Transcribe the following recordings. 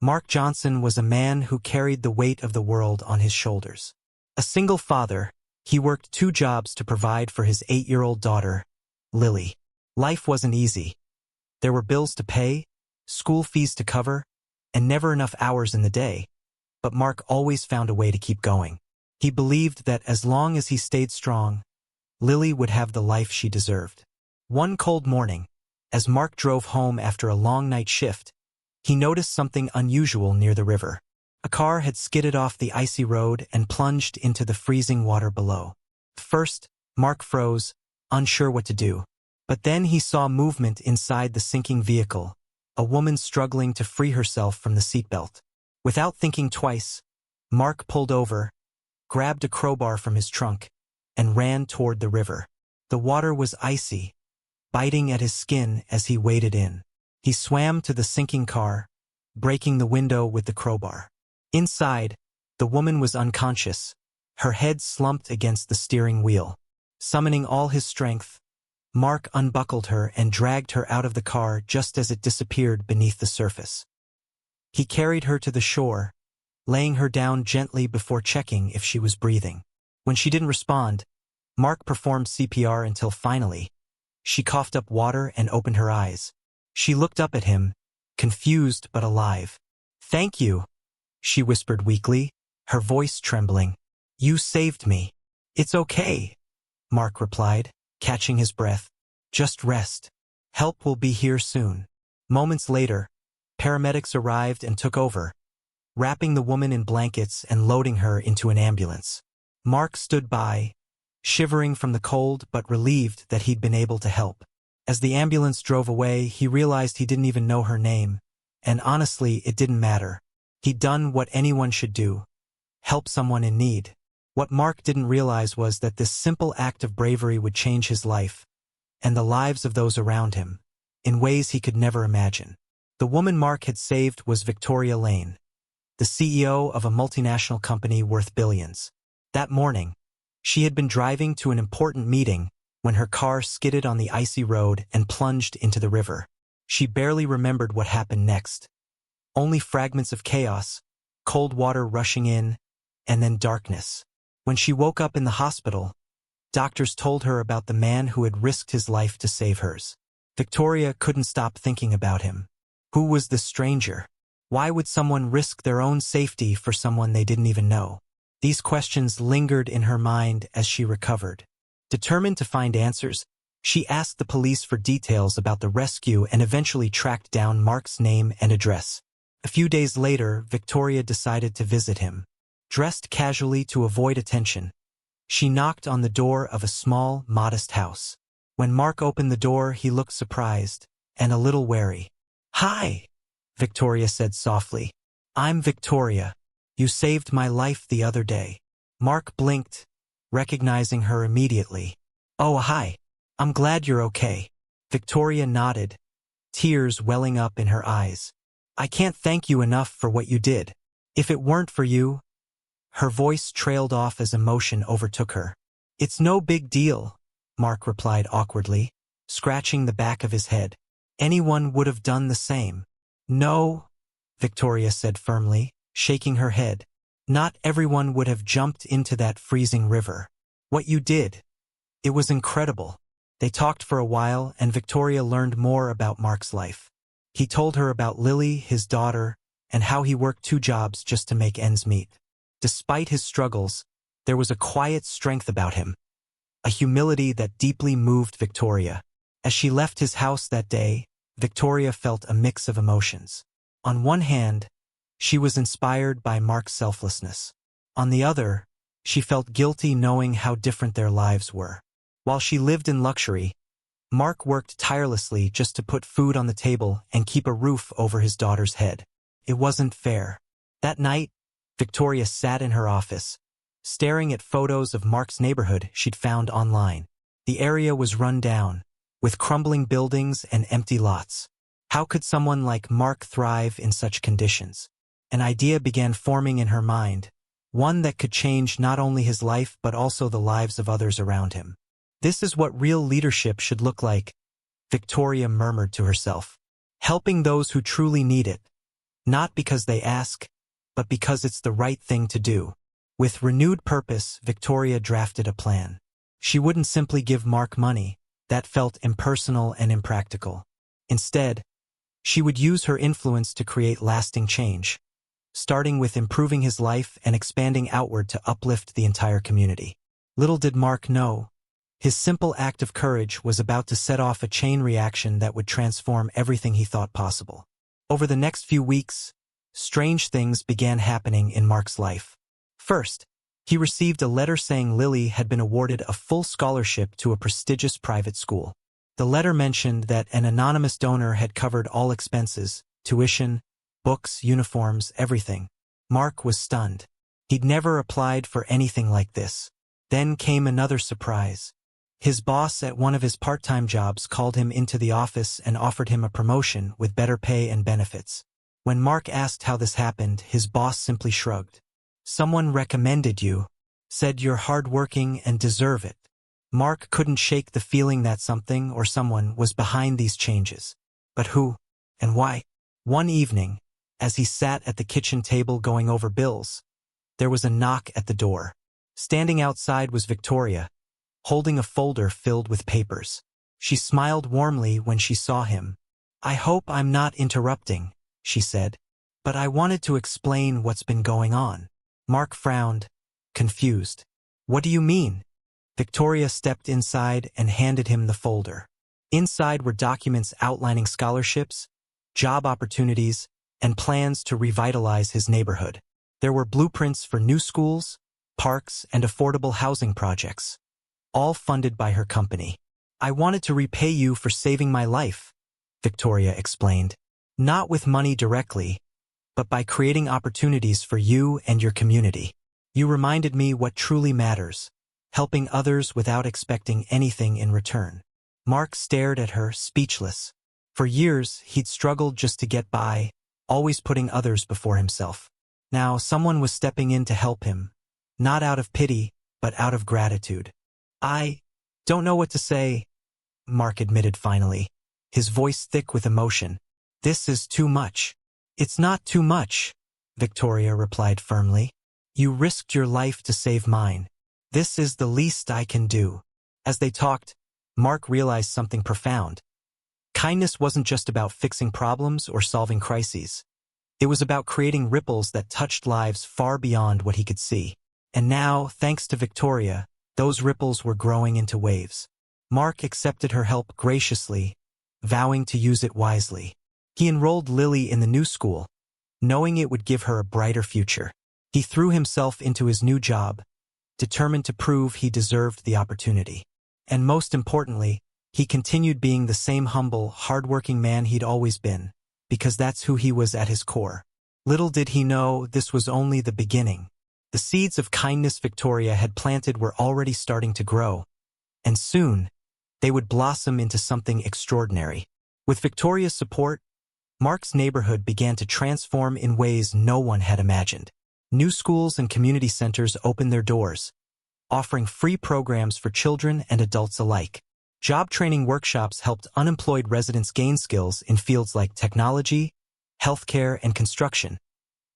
Mark Johnson was a man who carried the weight of the world on his shoulders. A single father, he worked 2 jobs to provide for his 8-year-old daughter, Lily. Life wasn't easy. There were bills to pay, school fees to cover, and never enough hours in the day. But Mark always found a way to keep going. He believed that as long as he stayed strong, Lily would have the life she deserved. One cold morning, as Mark drove home after a long night shift, he noticed something unusual near the river. A car had skidded off the icy road and plunged into the freezing water below. First, Mark froze, unsure what to do. But then he saw movement inside the sinking vehicle, a woman struggling to free herself from the seatbelt. Without thinking twice, Mark pulled over, grabbed a crowbar from his trunk, and ran toward the river. The water was icy, biting at his skin as he waded in. He swam to the sinking car, breaking the window with the crowbar. Inside, the woman was unconscious, her head slumped against the steering wheel. Summoning all his strength, Mark unbuckled her and dragged her out of the car just as it disappeared beneath the surface. He carried her to the shore, laying her down gently before checking if she was breathing. When she didn't respond, Mark performed CPR until finally, she coughed up water and opened her eyes. She looked up at him, confused but alive. "Thank you," she whispered weakly, her voice trembling. "You saved me." "It's okay," Mark replied, catching his breath. "Just rest. Help will be here soon." Moments later, paramedics arrived and took over, wrapping the woman in blankets and loading her into an ambulance. Mark stood by, shivering from the cold but relieved that he'd been able to help. As the ambulance drove away, he realized he didn't even know her name, and honestly, it didn't matter. He'd done what anyone should do: help someone in need. What Mark didn't realize was that this simple act of bravery would change his life, and the lives of those around him, in ways he could never imagine. The woman Mark had saved was Victoria Lane, the CEO of a multinational company worth billions. That morning, she had been driving to an important meeting when her car skidded on the icy road and plunged into the river. She barely remembered what happened next. Only fragments of chaos, cold water rushing in, and then darkness. When she woke up in the hospital, doctors told her about the man who had risked his life to save hers. Victoria couldn't stop thinking about him. Who was this stranger? Why would someone risk their own safety for someone they didn't even know? These questions lingered in her mind as she recovered. Determined to find answers, she asked the police for details about the rescue and eventually tracked down Mark's name and address. A few days later, Victoria decided to visit him. Dressed casually to avoid attention, she knocked on the door of a small, modest house. When Mark opened the door, he looked surprised and a little wary. "Hi," Victoria said softly. "I'm Victoria. You saved my life the other day." Mark blinked, recognizing her immediately. "Oh, hi. I'm glad you're okay." Victoria nodded, tears welling up in her eyes. "I can't thank you enough for what you did. If it weren't for you—" Her voice trailed off as emotion overtook her. "It's no big deal," Mark replied awkwardly, scratching the back of his head. "Anyone would have done the same." "No," Victoria said firmly, shaking her head. "Not everyone would have jumped into that freezing river. What you did, it was incredible." They talked for a while, and Victoria learned more about Mark's life. He told her about Lily, his daughter, and how he worked 2 jobs just to make ends meet. Despite his struggles, there was a quiet strength about him, a humility that deeply moved Victoria. As she left his house that day, Victoria felt a mix of emotions. On one hand, she was inspired by Mark's selflessness. On the other, she felt guilty knowing how different their lives were. While she lived in luxury, Mark worked tirelessly just to put food on the table and keep a roof over his daughter's head. It wasn't fair. That night, Victoria sat in her office, staring at photos of Mark's neighborhood she'd found online. The area was run down, with crumbling buildings and empty lots. How could someone like Mark thrive in such conditions? An idea began forming in her mind, one that could change not only his life but also the lives of others around him. "This is what real leadership should look like," Victoria murmured to herself. "Helping those who truly need it, Not because they ask, but because it's the right thing to do. With renewed purpose, Victoria drafted a plan. She wouldn't simply give Mark money. That felt impersonal and impractical. Instead, she would use her influence to create lasting change, starting with improving his life and expanding outward to uplift the entire community. Little did Mark know, his simple act of courage was about to set off a chain reaction that would transform everything he thought possible. Over the next few weeks, strange things began happening in Mark's life. First, he received a letter saying Lily had been awarded a full scholarship to a prestigious private school. The letter mentioned that an anonymous donor had covered all expenses, tuition, books, uniforms, everything. Mark was stunned. He'd never applied for anything like this. Then came another surprise. His boss at one of his part-time jobs called him into the office and offered him a promotion with better pay and benefits. When Mark asked how this happened, his boss simply shrugged. "Someone recommended you, said you're hardworking and deserve it." Mark couldn't shake the feeling that something or someone was behind these changes. But who and why? One evening, as he sat at the kitchen table going over bills, there was a knock at the door. Standing outside was Victoria, holding a folder filled with papers. She smiled warmly when she saw him. "I hope I'm not interrupting," she said, "but I wanted to explain what's been going on." Mark frowned, confused. "What do you mean?" Victoria stepped inside and handed him the folder. Inside were documents outlining scholarships, job opportunities, and plans to revitalize his neighborhood. There were blueprints for new schools, parks, and affordable housing projects, all funded by her company. "I wanted to repay you for saving my life," Victoria explained. "Not with money directly, but by creating opportunities for you and your community. You reminded me what truly matters, helping others without expecting anything in return." Mark stared at her, speechless. For years, he'd struggled just to get by, always putting others before himself. Now, someone was stepping in to help him, not out of pity, but out of gratitude. "I don't know what to say," Mark admitted finally, his voice thick with emotion. "This is too much." "It's not too much," Victoria replied firmly. "You risked your life to save mine. This is the least I can do." As they talked, Mark realized something profound. Kindness wasn't just about fixing problems or solving crises. It was about creating ripples that touched lives far beyond what he could see. And now, thanks to Victoria, those ripples were growing into waves. Mark accepted her help graciously, vowing to use it wisely. He enrolled Lily in the new school, knowing it would give her a brighter future. He threw himself into his new job, determined to prove he deserved the opportunity. And most importantly, he continued being the same humble, hardworking man he'd always been, because that's who he was at his core. Little did he know this was only the beginning. The seeds of kindness Victoria had planted were already starting to grow, and soon, they would blossom into something extraordinary. With Victoria's support, Mark's neighborhood began to transform in ways no one had imagined. New schools and community centers opened their doors, offering free programs for children and adults alike. Job training workshops helped unemployed residents gain skills in fields like technology, healthcare, and construction,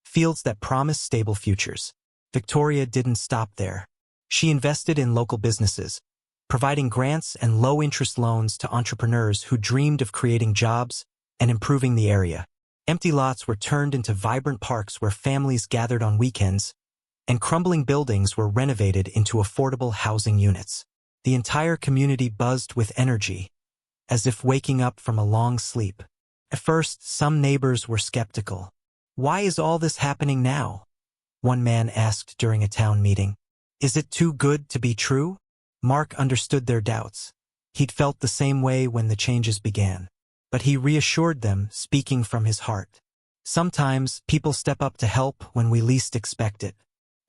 fields that promise stable futures. Victoria didn't stop there. She invested in local businesses, providing grants and low-interest loans to entrepreneurs who dreamed of creating jobs and improving the area. Empty lots were turned into vibrant parks where families gathered on weekends, and crumbling buildings were renovated into affordable housing units. The entire community buzzed with energy, as if waking up from a long sleep. At first, some neighbors were skeptical. "Why is all this happening now?" one man asked during a town meeting. "Is it too good to be true?" Mark understood their doubts. He'd felt the same way when the changes began. But he reassured them, speaking from his heart. "Sometimes people step up to help when we least expect it.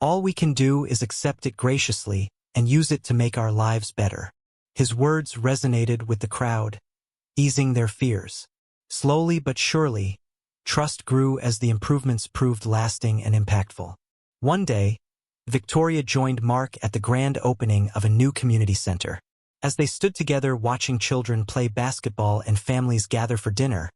All we can do is accept it graciously and use it to make our lives better." His words resonated with the crowd, easing their fears. Slowly but surely, trust grew as the improvements proved lasting and impactful. One day, Victoria joined Mark at the grand opening of a new community center. As they stood together watching children play basketball and families gather for dinner,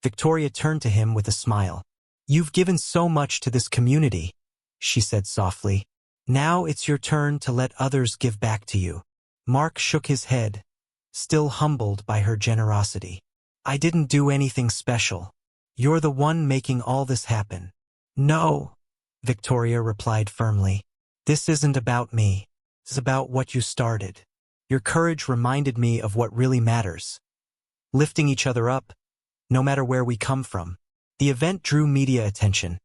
Victoria turned to him with a smile. "You've given so much to this community," she said softly. "Now it's your turn to let others give back to you." Mark shook his head, still humbled by her generosity. "I didn't do anything special. You're the one making all this happen." "No," Victoria replied firmly. "This isn't about me. It's about what you started. Your courage reminded me of what really matters. Lifting each other up, no matter where we come from." The event drew media attention,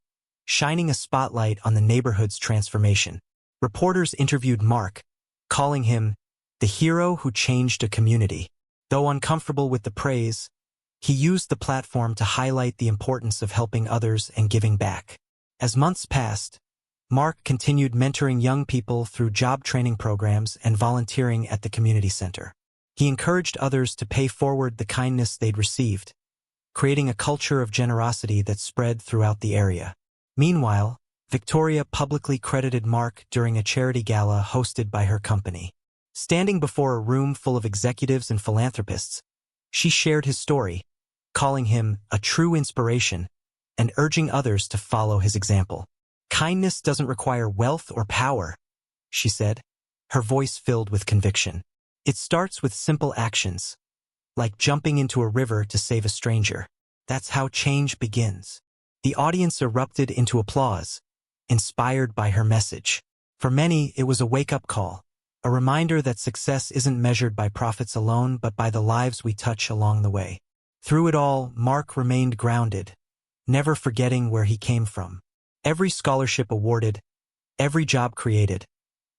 shining a spotlight on the neighborhood's transformation. Reporters interviewed Mark, calling him the hero who changed a community. Though uncomfortable with the praise, he used the platform to highlight the importance of helping others and giving back. As months passed, Mark continued mentoring young people through job training programs and volunteering at the community center. He encouraged others to pay forward the kindness they'd received, creating a culture of generosity that spread throughout the area. Meanwhile, Victoria publicly credited Mark during a charity gala hosted by her company. Standing before a room full of executives and philanthropists, she shared his story, calling him a true inspiration and urging others to follow his example. "Kindness doesn't require wealth or power," she said, her voice filled with conviction. "It starts with simple actions, like jumping into a river to save a stranger. That's how change begins." The audience erupted into applause, inspired by her message. For many, it was a wake-up call, a reminder that success isn't measured by profits alone but by the lives we touch along the way. Through it all, Mark remained grounded, never forgetting where he came from. Every scholarship awarded, every job created,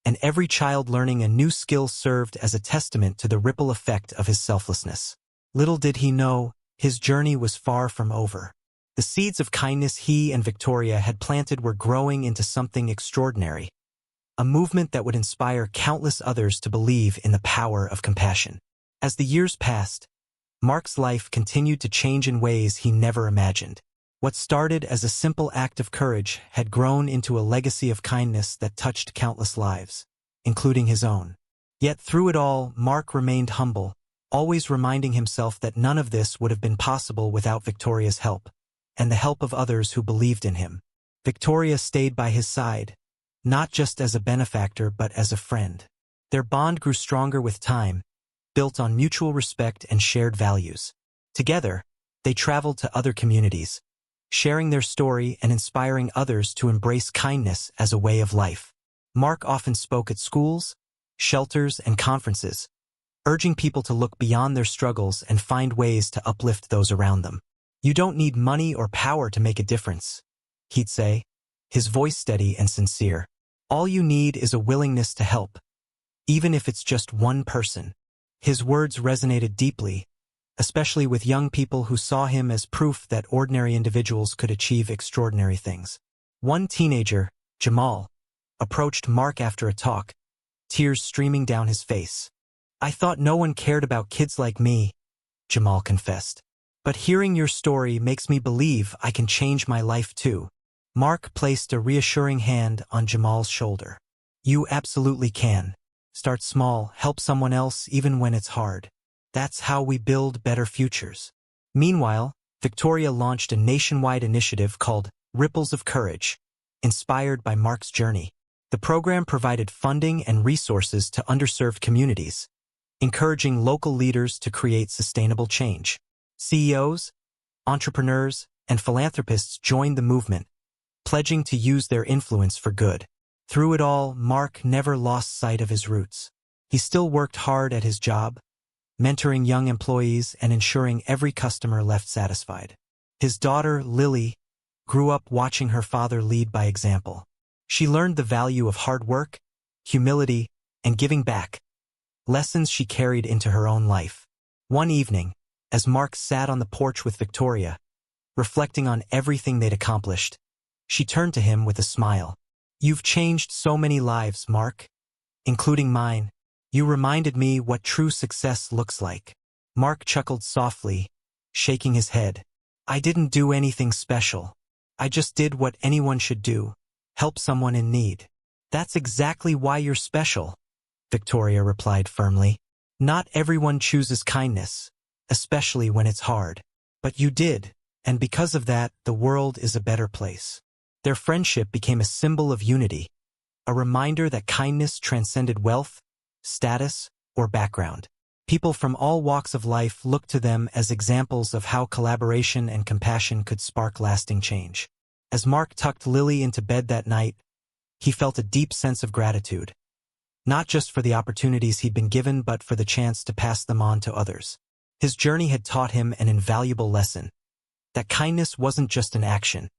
and every child learning a new skill served as a testament to the ripple effect of his selflessness. Little did he know, his journey was far from over. The seeds of kindness he and Victoria had planted were growing into something extraordinary, a movement that would inspire countless others to believe in the power of compassion. As the years passed, Mark's life continued to change in ways he never imagined. What started as a simple act of courage had grown into a legacy of kindness that touched countless lives, including his own. Yet through it all, Mark remained humble, always reminding himself that none of this would have been possible without Victoria's help, and the help of others who believed in him. Victoria stayed by his side, not just as a benefactor but as a friend. Their bond grew stronger with time, built on mutual respect and shared values. Together, they traveled to other communities, sharing their story and inspiring others to embrace kindness as a way of life. Mark often spoke at schools, shelters, and conferences, urging people to look beyond their struggles and find ways to uplift those around them. "You don't need money or power to make a difference," he'd say, his voice steady and sincere. "All you need is a willingness to help, even if it's just one person." His words resonated deeply, especially with young people who saw him as proof that ordinary individuals could achieve extraordinary things. One teenager, Jamal, approached Mark after a talk, tears streaming down his face. "I thought no one cared about kids like me," Jamal confessed. "But hearing your story makes me believe I can change my life too." Mark placed a reassuring hand on Jamal's shoulder. "You absolutely can. Start small, help someone else even when it's hard. That's how we build better futures." Meanwhile, Victoria launched a nationwide initiative called Ripples of Courage, inspired by Mark's journey. The program provided funding and resources to underserved communities, encouraging local leaders to create sustainable change. CEOs, entrepreneurs, and philanthropists joined the movement, pledging to use their influence for good. Through it all, Mark never lost sight of his roots. He still worked hard at his job, mentoring young employees and ensuring every customer left satisfied. His daughter, Lily, grew up watching her father lead by example. She learned the value of hard work, humility, and giving back, lessons she carried into her own life. One evening, as Mark sat on the porch with Victoria, reflecting on everything they'd accomplished, she turned to him with a smile. "You've changed so many lives, Mark, including mine. You reminded me what true success looks like." Mark chuckled softly, shaking his head. "I didn't do anything special. I just did what anyone should do, help someone in need." "That's exactly why you're special," Victoria replied firmly. "Not everyone chooses kindness, especially when it's hard. But you did, And because of that, the world is a better place. Their friendship became a symbol of unity, a reminder that kindness transcended wealth, status, or background. People from all walks of life looked to them as examples of how collaboration and compassion could spark lasting change. As Mark tucked Lily into bed that night, he felt a deep sense of gratitude, not just for the opportunities he'd been given but for the chance to pass them on to others. His journey had taught him an invaluable lesson, that kindness wasn't just an action.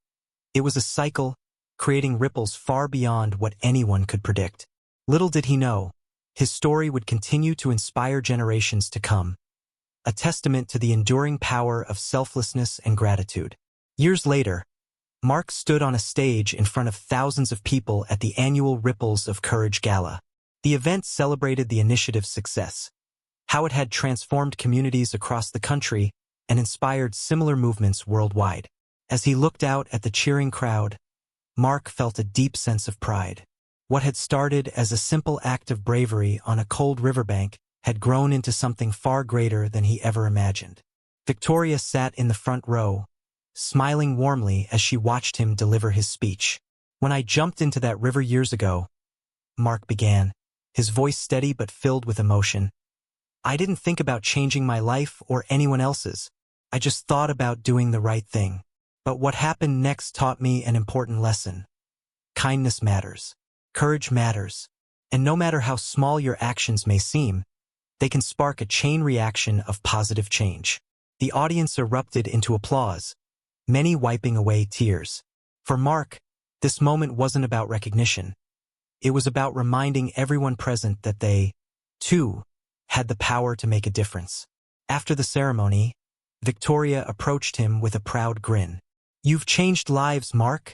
It was a cycle, creating ripples far beyond what anyone could predict. Little did he know, his story would continue to inspire generations to come, a testament to the enduring power of selflessness and gratitude. Years later, Mark stood on a stage in front of thousands of people at the annual Ripples of Courage Gala. The event celebrated the initiative's success, how it had transformed communities across the country and inspired similar movements worldwide. As he looked out at the cheering crowd, Mark felt a deep sense of pride. What had started as a simple act of bravery on a cold riverbank had grown into something far greater than he ever imagined. Victoria sat in the front row, smiling warmly as she watched him deliver his speech. "When I jumped into that river years ago," Mark began, his voice steady but filled with emotion, "I didn't think about changing my life or anyone else's. I just thought about doing the right thing. But what happened next taught me an important lesson. Kindness matters. Courage matters. And no matter how small your actions may seem, they can spark a chain reaction of positive change." The audience erupted into applause, many wiping away tears. For Mark, this moment wasn't about recognition. It was about reminding everyone present that they, too, had the power to make a difference. After the ceremony, Victoria approached him with a proud grin. "You've changed lives, Mark,"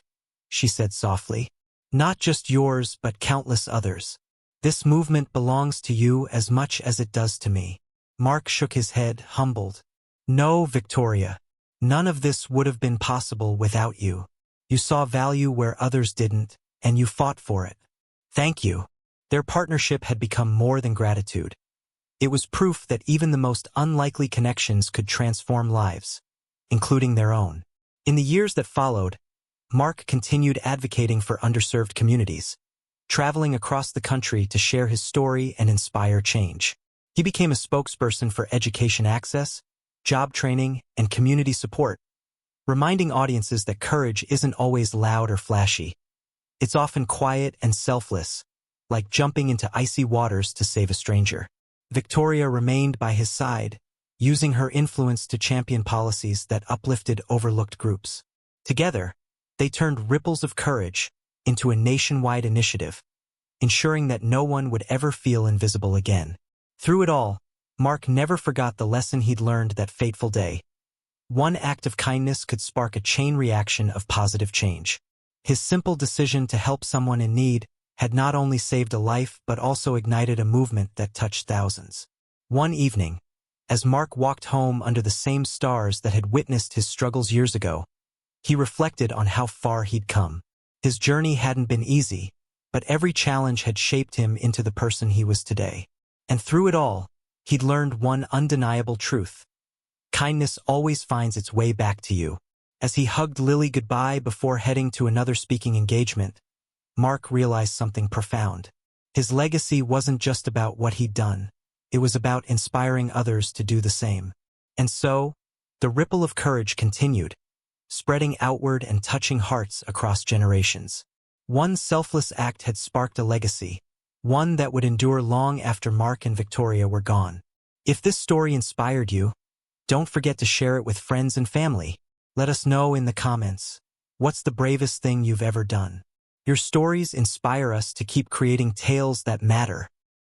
she said softly. "Not just yours, but countless others. This movement belongs to you as much as it does to me." Mark shook his head, humbled. "No, Victoria. None of this would have been possible without you. You saw value where others didn't, and you fought for it. Thank you." Their partnership had become more than gratitude. It was proof that even the most unlikely connections could transform lives, including their own. In the years that followed, Mark continued advocating for underserved communities, traveling across the country to share his story and inspire change. He became a spokesperson for education access, job training, and community support, reminding audiences that courage isn't always loud or flashy. It's often quiet and selfless, like jumping into icy waters to save a stranger. Victoria remained by his side, using her influence to champion policies that uplifted overlooked groups. Together, they turned Ripples of Courage into a nationwide initiative, ensuring that no one would ever feel invisible again. Through it all, Mark never forgot the lesson he'd learned that fateful day. One act of kindness could spark a chain reaction of positive change. His simple decision to help someone in need had not only saved a life but also ignited a movement that touched thousands. One evening, as Mark walked home under the same stars that had witnessed his struggles years ago, he reflected on how far he'd come. His journey hadn't been easy, but every challenge had shaped him into the person he was today. And through it all, he'd learned one undeniable truth. Kindness always finds its way back to you. As he hugged Lily goodbye before heading to another speaking engagement, Mark realized something profound. His legacy wasn't just about what he'd done. It was about inspiring others to do the same. And so, the ripple of courage continued, spreading outward and touching hearts across generations. One selfless act had sparked a legacy, one that would endure long after Mark and Victoria were gone. If this story inspired you, don't forget to share it with friends and family. Let us know in the comments. What's the bravest thing you've ever done? Your stories inspire us to keep creating tales that matter,